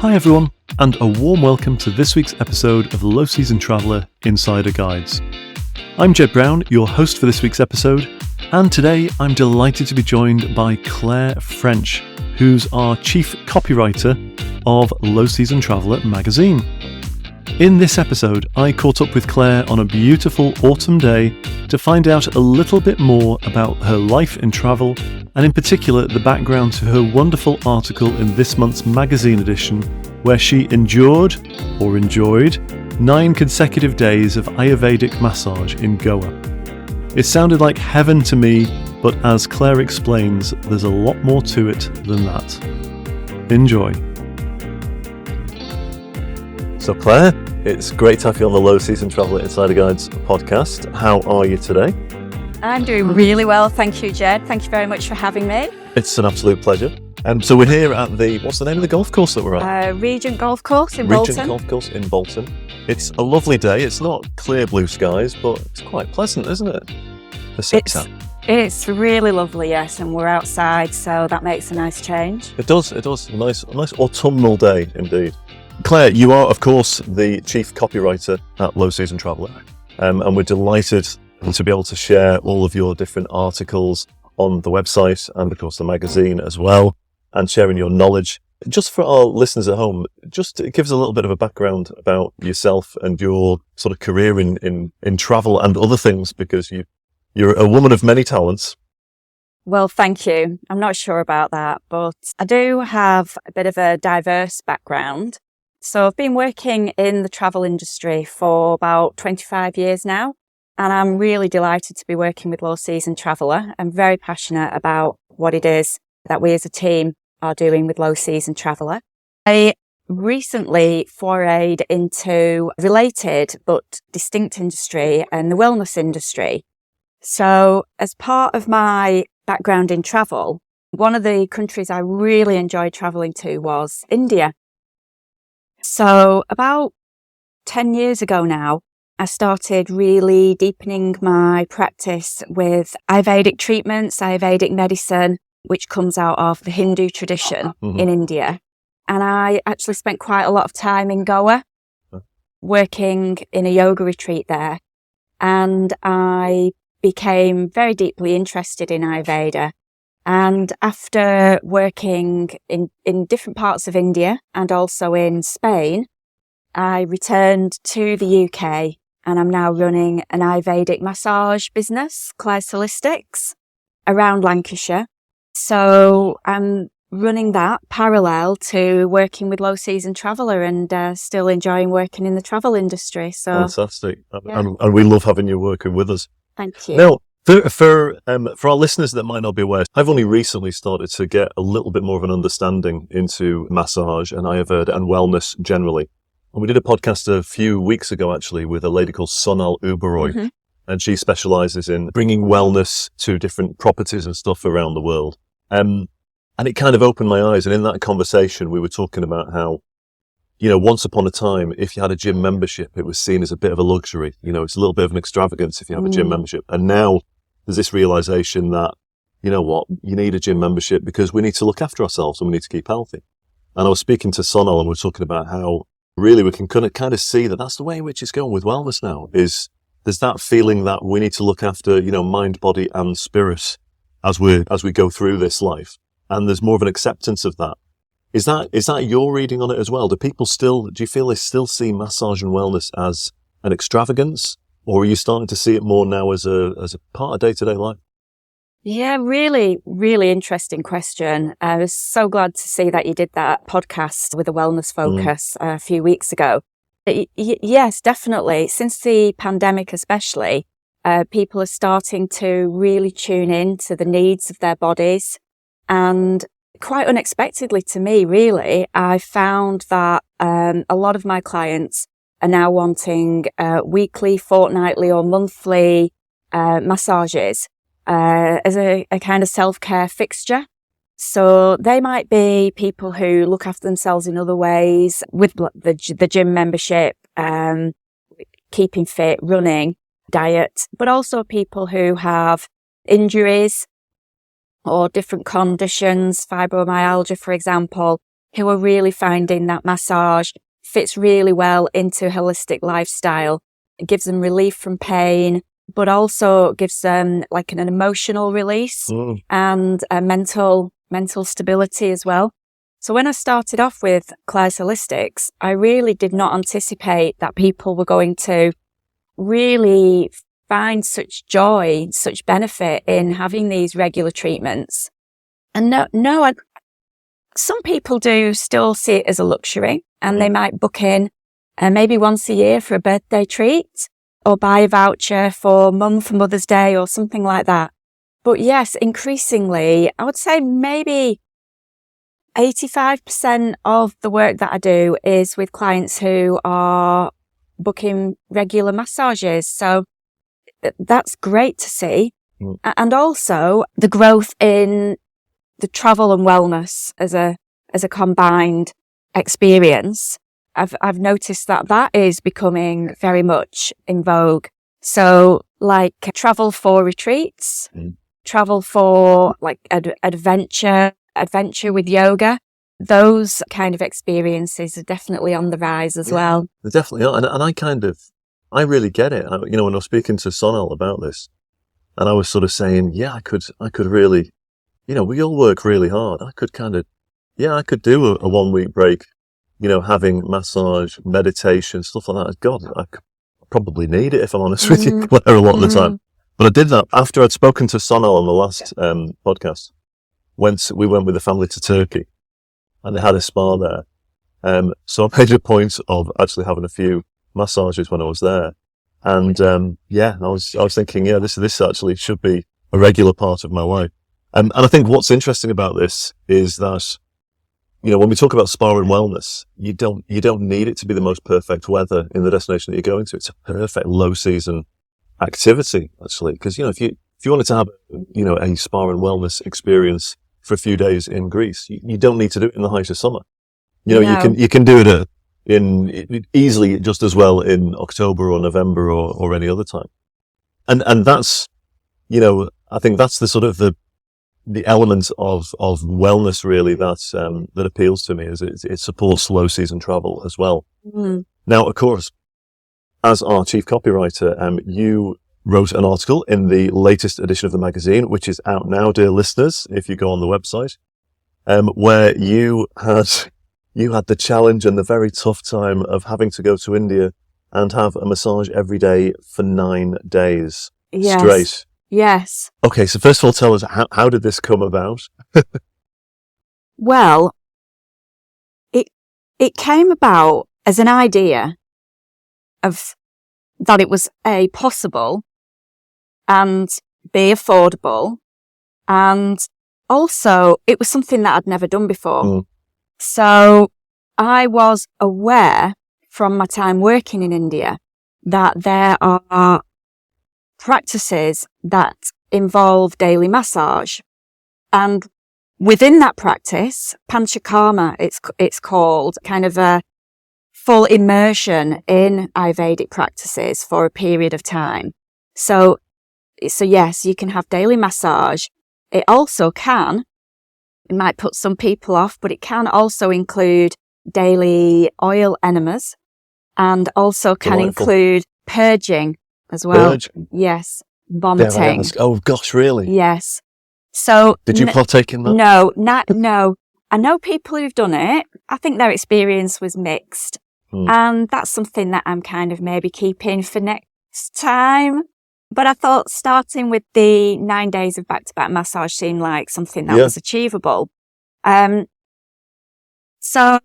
Hi everyone, and a warm welcome to this week's episode of the Low Season Traveller Insider Guides. I'm Jed Brown, your host for this week's episode, and today I'm delighted to be joined by Claire French, who's our Chief Copywriter of Low Season Traveller magazine. In this episode, I caught up with Claire on a beautiful autumn day to find out a little bit more about her life in travel, and in particular the background to her wonderful article in this month's magazine edition, where she enjoyed 9 consecutive days of Ayurvedic massage in Goa. It sounded like heaven to me, but as Claire explains, there's a lot more to it than that. Enjoy. So Claire, it's great to have you on the Low Season Traveller Insider Guides podcast. How are you today? I'm doing really well, thank you, Jed. Thank you very much for having me. It's an absolute pleasure. So we're here at what's the name of the golf course that we're at? Regent Golf Course in Bolton. Regent Golf Course in Bolton. It's a lovely day. It's not clear blue skies, but it's quite pleasant, isn't it? It's really lovely, yes, and we're outside, so that makes a nice change. It does. A nice autumnal day indeed. Claire, you are, of course, the Chief Copywriter at Low Season Traveller, and we're delighted to be able to share all of your different articles on the website and, of course, the magazine as well, and sharing your knowledge. Just for our listeners at home, just give us a little bit of a background about yourself and your sort of career in travel and other things, because you're a woman of many talents. Well, thank you. I'm not sure about that, but I do have a bit of a diverse background. So I've been working in the travel industry for about 25 years now, and I'm really delighted to be working with Low Season Traveller. I'm very passionate about what it is that we as a team are doing with Low Season Traveller. I recently forayed into a related but distinct industry and the wellness industry. So as part of my background in travel, one of the countries I really enjoyed travelling to was India. So about 10 years ago now, I started really deepening my practice with Ayurvedic treatments, Ayurvedic medicine, which comes out of the Hindu tradition in India. And I actually spent quite a lot of time in Goa working in a yoga retreat there. And I became very deeply interested in Ayurveda. And after working in different parts of India and also in Spain, I returned to the UK and I'm now running an Ayurvedic massage business, Claire's Holistics, around Lancashire. So I'm running that parallel to working with Low Season Traveller and still enjoying working in the travel industry. So fantastic. Yeah. And we love having you working with us. Thank you. Now, for our listeners that might not be aware, I've only recently started to get a little bit more of an understanding into massage and Ayurveda and wellness generally. And we did a podcast a few weeks ago, actually, with a lady called Sonal Uberoy, and she specialises in bringing wellness to different properties and stuff around the world. And it kind of opened my eyes. And in that conversation, we were talking about how, once upon a time, if you had a gym membership, it was seen as a bit of a luxury. It's a little bit of an extravagance if you have a gym membership. And now there's this realization that, you need a gym membership because we need to look after ourselves and we need to keep healthy. And I was speaking to Sonal and we were talking about how really we can kind of see that that's the way in which it's going with wellness now, is there's that feeling that we need to look after, mind, body and spirit as we go through this life. And there's more of an acceptance of that. Is that your reading on it as well? Do you feel they still see massage and wellness as an extravagance, or are you starting to see it more now as a part of day-to-day life? Yeah, really, really interesting question. I was so glad to see that you did that podcast with a wellness focus a few weeks ago. Yes, definitely. Since the pandemic especially, people are starting to really tune in to the needs of their bodies. And quite unexpectedly to me, really, I found that a lot of my clients are now wanting weekly, fortnightly or monthly massages as a kind of self-care fixture. So they might be people who look after themselves in other ways with the gym membership, keeping fit, running, diet, but also people who have injuries or different conditions, fibromyalgia, for example, who are really finding that massage fits really well into a holistic lifestyle. It gives them relief from pain, but also gives them like an emotional release and a mental stability as well. So when I started off with Claire's Holistics, I really did not anticipate that people were going to really find such joy, such benefit in having these regular treatments. And some people do still see it as a luxury, and they might book in maybe once a year for a birthday treat or buy a voucher for Mum for Mother's Day or something like that. But yes, increasingly, I would say maybe 85% of the work that I do is with clients who are booking regular massages. So that's great to see. And also the growth in the travel and wellness as a combined experience. I've noticed that is becoming very much in vogue. So like travel for retreats, travel for like adventure with yoga. Those kind of experiences are definitely on the rise as well. They definitely are. And I really get it. When I was speaking to Sonal about this, and I was sort of saying, I could really, we all work really hard. I could I could do a 1 week break, having massage, meditation, stuff like that. God, I could probably need it if I'm honest with you, Claire, a lot of the time. But I did that after I'd spoken to Sonal on the last podcast. We went with the family to Turkey, and they had a spa there. So I made a point of actually having a few massages when I was there. And I was thinking, this actually should be a regular part of my life. And I think what's interesting about this is that, when we talk about spa and wellness, you don't need it to be the most perfect weather in the destination that you're going to. It's a perfect low season activity, actually, because if you wanted to have a spa and wellness experience for a few days in Greece, you don't need to do it in the height of summer. You can do it easily just as well in October or November or any other time. And that's, I think that's the sort of the element of wellness really that appeals to me, is it supports low season travel as well. Now, of course, as our chief copywriter, you wrote an article in the latest edition of the magazine, which is out now, dear listeners, if you go on the website, where you had the challenge and the very tough time of having to go to India and have a massage every day for 9 days straight. Yes. Okay, so first of all, tell us, how did this come about? Well, it came about as an idea of that it was A, possible, and B, affordable, and also it was something that I'd never done before. So I was aware from my time working in India that there are practices that involve daily massage. And within that practice, Panchakarma, it's called, kind of a full immersion in Ayurvedic practices for a period of time. So yes, you can have daily massage. It also it might put some people off, but it can also include daily oil enemas, and also can include purging as well. Purge? Yes. Vomiting. Oh gosh, really? Yes. So did you partake in that? No. I know people who've done it. I think their experience was mixed. And that's something that I'm kind of maybe keeping for next time. But I thought starting with the 9 days of back-to-back massage seemed like something that was achievable. So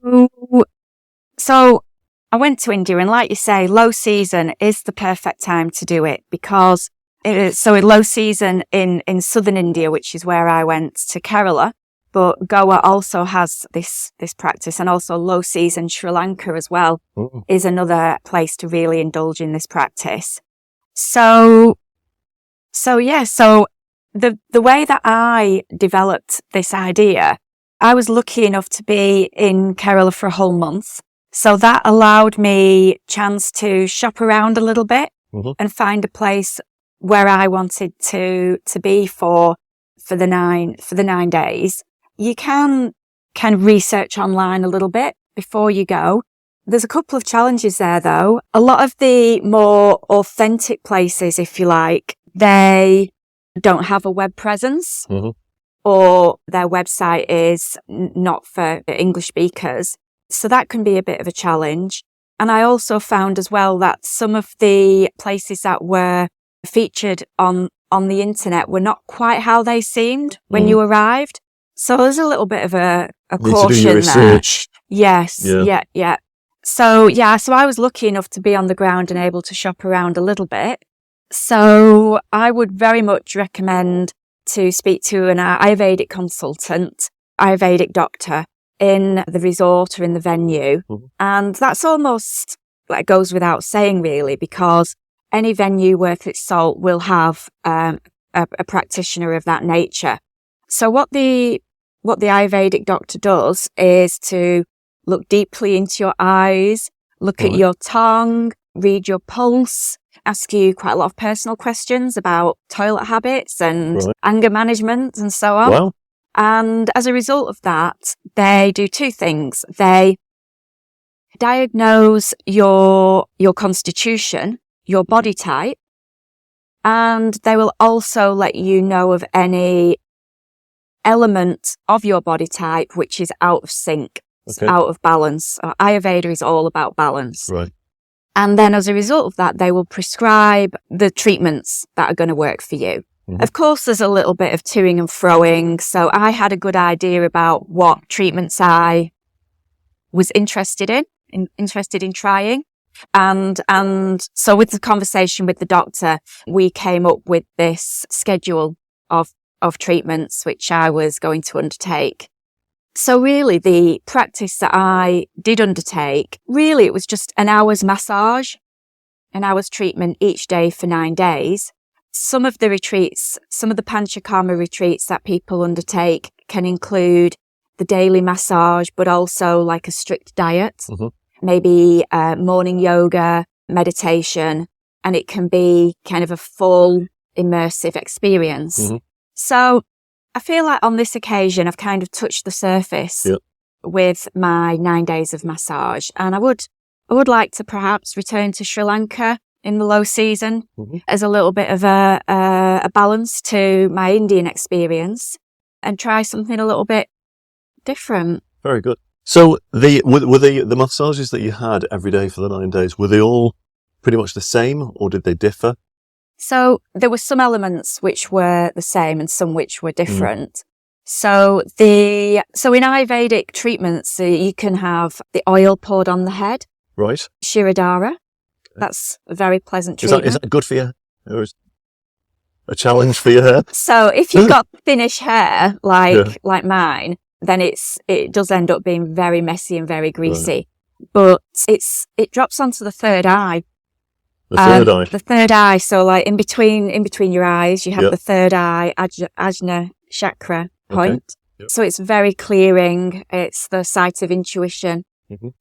I went to India, and like you say, low season is the perfect time to do it, because in low season in southern India, which is where I went, to Kerala, but Goa also has this practice, and also low season Sri Lanka as well is another place to really indulge in this practice. So the way that I developed this idea, I was lucky enough to be in Kerala for a whole month. So that allowed me chance to shop around a little bit and find a place where I wanted to be for the 9 days. You can kind of research online a little bit before you go. There's a couple of challenges there though. A lot of the more authentic places, if you like, they don't have a web presence or their website is not for English speakers. So that can be a bit of a challenge. And I also found as well that some of the places that were featured on the internet were not quite how they seemed when you arrived. So there's a little bit of a caution to do your research. there. Yes. Yeah. So I was lucky enough to be on the ground and able to shop around a little bit. So I would very much recommend to speak to an Ayurvedic consultant, Ayurvedic doctor in the resort or in the venue. And that's almost like goes without saying really, because any venue worth its salt will have a practitioner of that nature. So what the Ayurvedic doctor does is to look deeply into your eyes, look at your tongue, read your pulse, ask you quite a lot of personal questions about toilet habits and anger management and so on. Wow. And as a result of that, they do two things. They diagnose your constitution, your body type, and they will also let you know of any element of your body type which is out of sync, out of balance. Ayurveda is all about balance. Right. And then as a result of that, they will prescribe the treatments that are going to work for you. Of course, there's a little bit of toing and froing. So I had a good idea about what treatments I was interested in trying. And so with the conversation with the doctor, we came up with this schedule of treatments, which I was going to undertake. So really the practice that I did undertake, really it was just an hour's massage, an hour's treatment each day for 9 days. Some of the retreats, some of the Panchakarma retreats that people undertake can include the daily massage, but also like a strict diet, maybe morning yoga, meditation, and it can be kind of a full immersive experience. So I feel like on this occasion, I've kind of touched the surface with my 9 days of massage. And I would like to perhaps return to Sri Lanka in the low season as a little bit of a balance to my Indian experience and try something a little bit different. Very good. So were the massages that you had every day for the 9 days, were they all pretty much the same or did they differ? So there were some elements which were the same and some which were different. So in Ayurvedic treatments, you can have the oil poured on the head. Right. Shirodhara. That's a very pleasant treatment. Is that good for you? Or is a challenge for your hair? So if you've got thinnish hair like mine, then it does end up being very messy and very greasy. But it drops onto the third eye. The third eye. The third eye. So like in between your eyes, you have the third eye, Ajna chakra point. So it's very clearing. It's the site of intuition.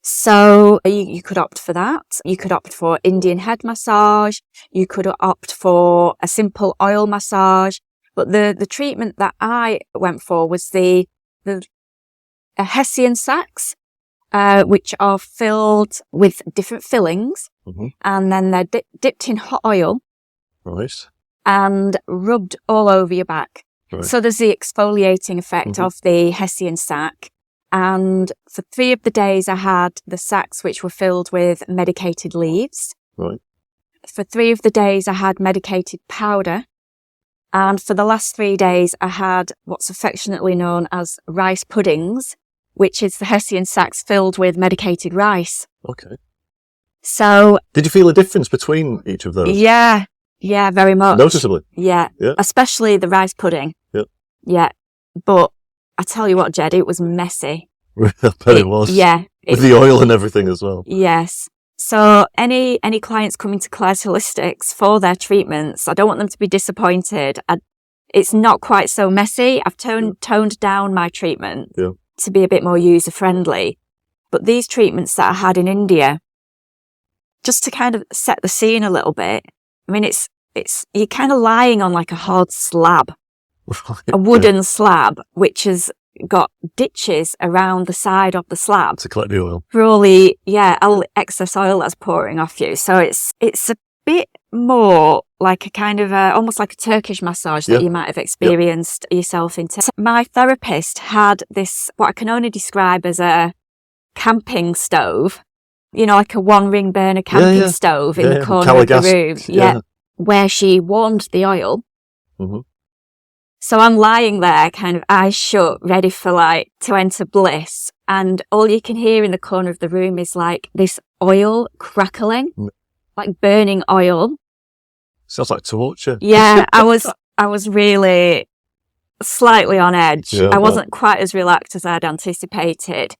So you could opt for that. You could opt for Indian head massage. You could opt for a simple oil massage. But the treatment that I went for was the Hessian sacs, which are filled with different fillings. And then they're dipped in hot oil. Right. And rubbed all over your back. Right. So there's the exfoliating effect of the Hessian sac. And for 3 of the days, I had the sacs which were filled with medicated leaves. Right. For 3 of the days, I had medicated powder. And for the last 3 days, I had what's affectionately known as rice puddings, which is the Hessian sacs filled with medicated rice. Okay. So. Did you feel a difference between each of those? Yeah, very much. Noticeably? Yeah. Especially the rice pudding. Yeah. But I tell you what, Jed, it was messy. I bet it was. Yeah. With the oil and everything as well. Yes. So any clients coming to Claire's Holistics for their treatments, I don't want them to be disappointed. It's not quite so messy. I've toned down my treatment to be a bit more user friendly. But these treatments that I had in India, just to kind of set the scene a little bit, I mean, you're kind of lying on like a hard slab. A wooden slab, which has got ditches around the side of the slab To collect the oil. for all the, all the excess oil that's pouring off you. So it's a bit more like a kind of almost like a Turkish massage that you might have experienced yourself into. My therapist had this, what I can only describe as a camping stove, like a 1-ring burner camping stove in the corner of the room. Where she warmed the oil. Mm-hmm. So I'm lying there, kind of eyes shut, ready for to enter bliss. And all you can hear in the corner of the room is this oil crackling, like burning oil. Sounds like torture. Yeah, I was really slightly on edge. I wasn't quite as relaxed as I'd anticipated.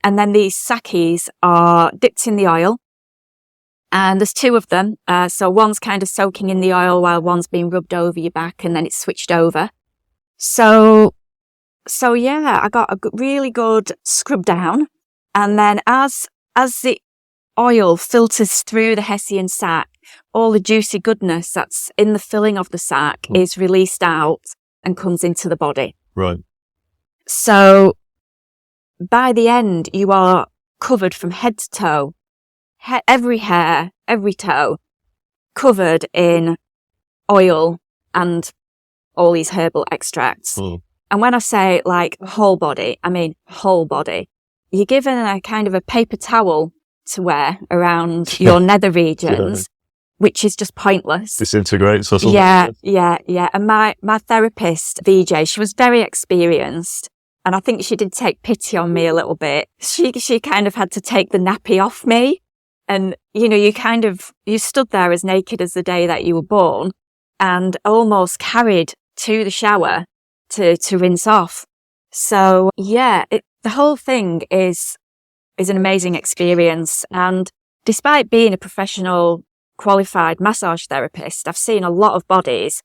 And then these sakis are dipped in the oil. And there's 2 of them. So one's kind of soaking in the oil while one's being rubbed over your back, and then it's switched over. So I got a really good scrub down. And then as the oil filters through the Hessian sac, all the juicy goodness that's in the filling of the sac is released out and comes into the body. Right. So by the end, you are covered from head to toe, every hair, every toe, covered in oil and all these herbal extracts. And when I say whole body, I mean whole body. You're given a kind of a paper towel to wear around your nether regions, which is just pointless. Disintegrates or something. Yeah. And my therapist, VJ, she was very experienced. And I think she did take pity on me a little bit. She kind of had to take the nappy off me. And, you stood there as naked as the day that you were born and almost carried to the shower to rinse off. So the whole thing is an amazing experience. And despite being a professional qualified massage therapist, I've seen a lot of bodies.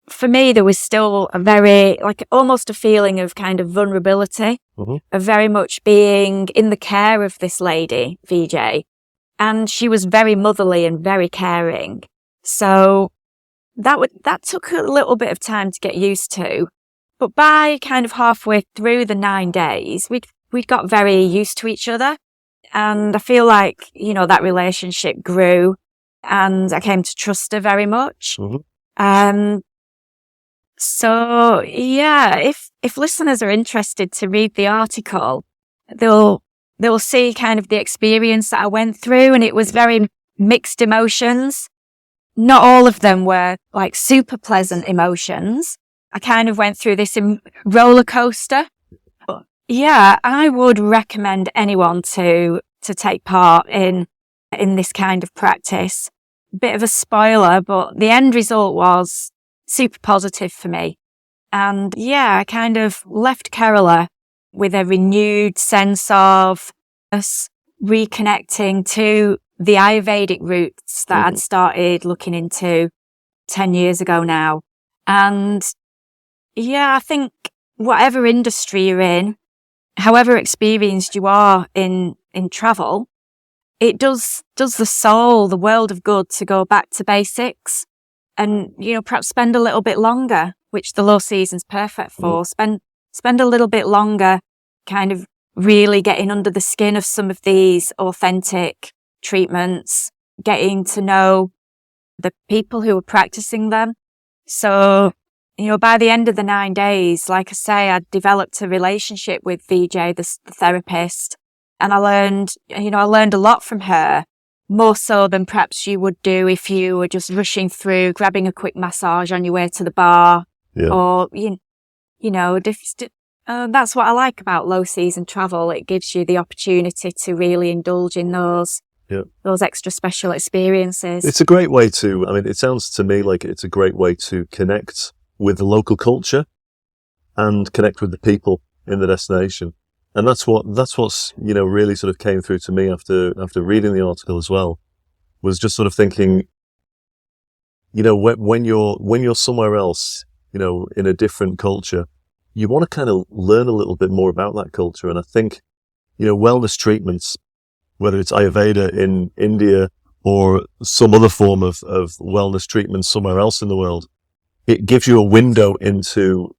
For me, there was still a very, almost a feeling of kind of vulnerability, of very much being in the care of this lady, VJ. And she was very motherly and very caring. So that took a little bit of time to get used to. But by kind of halfway through the 9 days, we'd got very used to each other. And I feel like, that relationship grew and I came to trust her very much. So if listeners are interested to read the article, they'll see kind of the experience that I went through, and it was very mixed emotions. Not all of them were super pleasant emotions. I kind of went through this roller coaster. But I would recommend anyone to take part in this kind of practice. Bit of a spoiler, but the end result was super positive for me. And I kind of left Kerala with a renewed sense of us reconnecting to the Ayurvedic roots that I'd started looking into 10 years ago now. And I think whatever industry you're in, however experienced you are in travel, it does the soul, the world of good to go back to basics. And, perhaps spend a little bit longer, which the low season's perfect for. Spend a little bit longer kind of really getting under the skin of some of these authentic treatments, getting to know the people who are practicing them. So, by the end of the 9 days, like I say, I developed a relationship with VJ, the therapist, and I learned a lot from her. More so than perhaps you would do if you were just rushing through, grabbing a quick massage on your way to the bar. Or, that's what I like about low season travel. It gives you the opportunity to really indulge in those extra special experiences. It's a great way it sounds to me like it's a great way to connect with the local culture and connect with the people in the destination. And that's what's, really sort of came through to me after reading the article as well, was just sort of thinking, when you're somewhere else, in a different culture, you want to kind of learn a little bit more about that culture. And I think, wellness treatments, whether it's Ayurveda in India or some other form of wellness treatment somewhere else in the world, it gives you a window into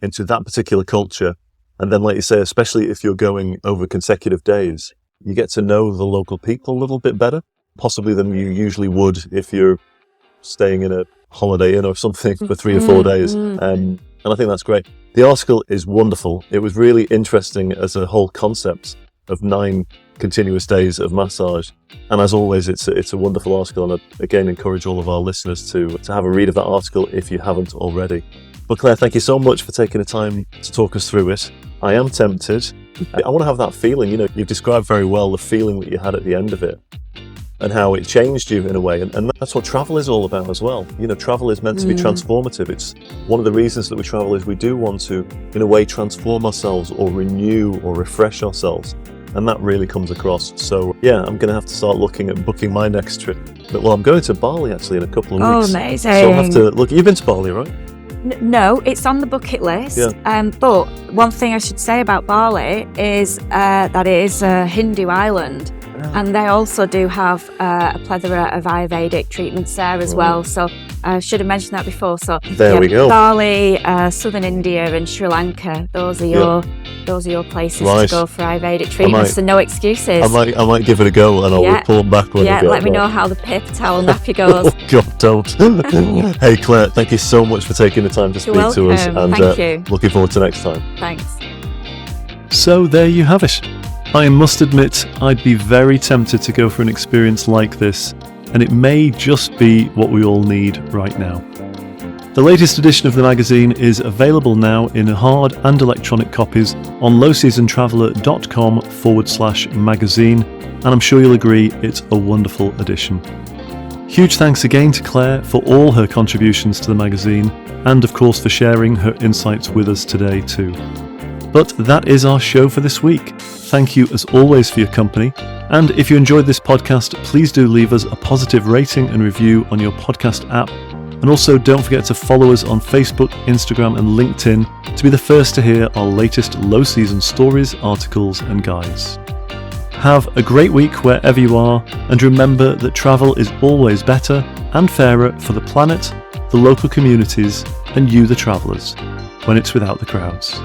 into that particular culture. And then, like you say, especially if you're going over consecutive days, you get to know the local people a little bit better, possibly than you usually would if you're staying in a Holiday Inn or something for 3 or 4 days. And I think that's great. The article is wonderful. It was really interesting as a whole concept of 9 continuous days of massage. And as always, it's a wonderful article. And I again encourage all of our listeners to have a read of that article if you haven't already. But Claire, thank you so much for taking the time to talk us through it. I am tempted. I want to have that feeling. You've described very well the feeling that you had at the end of it and how it changed you in a way. And that's what travel is all about as well. Travel is meant to be transformative. It's one of the reasons that we travel is we do want to, in a way, transform ourselves or renew or refresh ourselves. And that really comes across. So, yeah, I'm going to have to start looking at booking my next trip. Well, I'm going to Bali, actually, in a couple of weeks. Oh, amazing. So I'll have to look. You've been to Bali, right? No, it's on the bucket list. Yeah. But one thing I should say about Bali is that it is a Hindu island. And they also do have a plethora of Ayurvedic treatments there as well. So I should have mentioned that before. So there we go. Bali, southern India, and Sri Lanka. Those are your places to go for Ayurvedic treatments. So no excuses. I might give it a go, and I'll report back when I get let me know how the paper towel nappy goes. Oh God, don't. Hey Claire, thank you so much for taking the time to speak to us, and thank you. Looking forward to next time. Thanks. So there you have it. I must admit, I'd be very tempted to go for an experience like this, and it may just be what we all need right now. The latest edition of the magazine is available now in hard and electronic copies on lowseasontraveller.com/magazine, and I'm sure you'll agree it's a wonderful edition. Huge thanks again to Claire for all her contributions to the magazine, and of course for sharing her insights with us today too. But that is our show for this week. Thank you as always for your company. And if you enjoyed this podcast, please do leave us a positive rating and review on your podcast app. And also don't forget to follow us on Facebook, Instagram and LinkedIn to be the first to hear our latest low season stories, articles and guides. Have a great week wherever you are, and remember that travel is always better and fairer for the planet, the local communities and you the travellers, when it's without the crowds.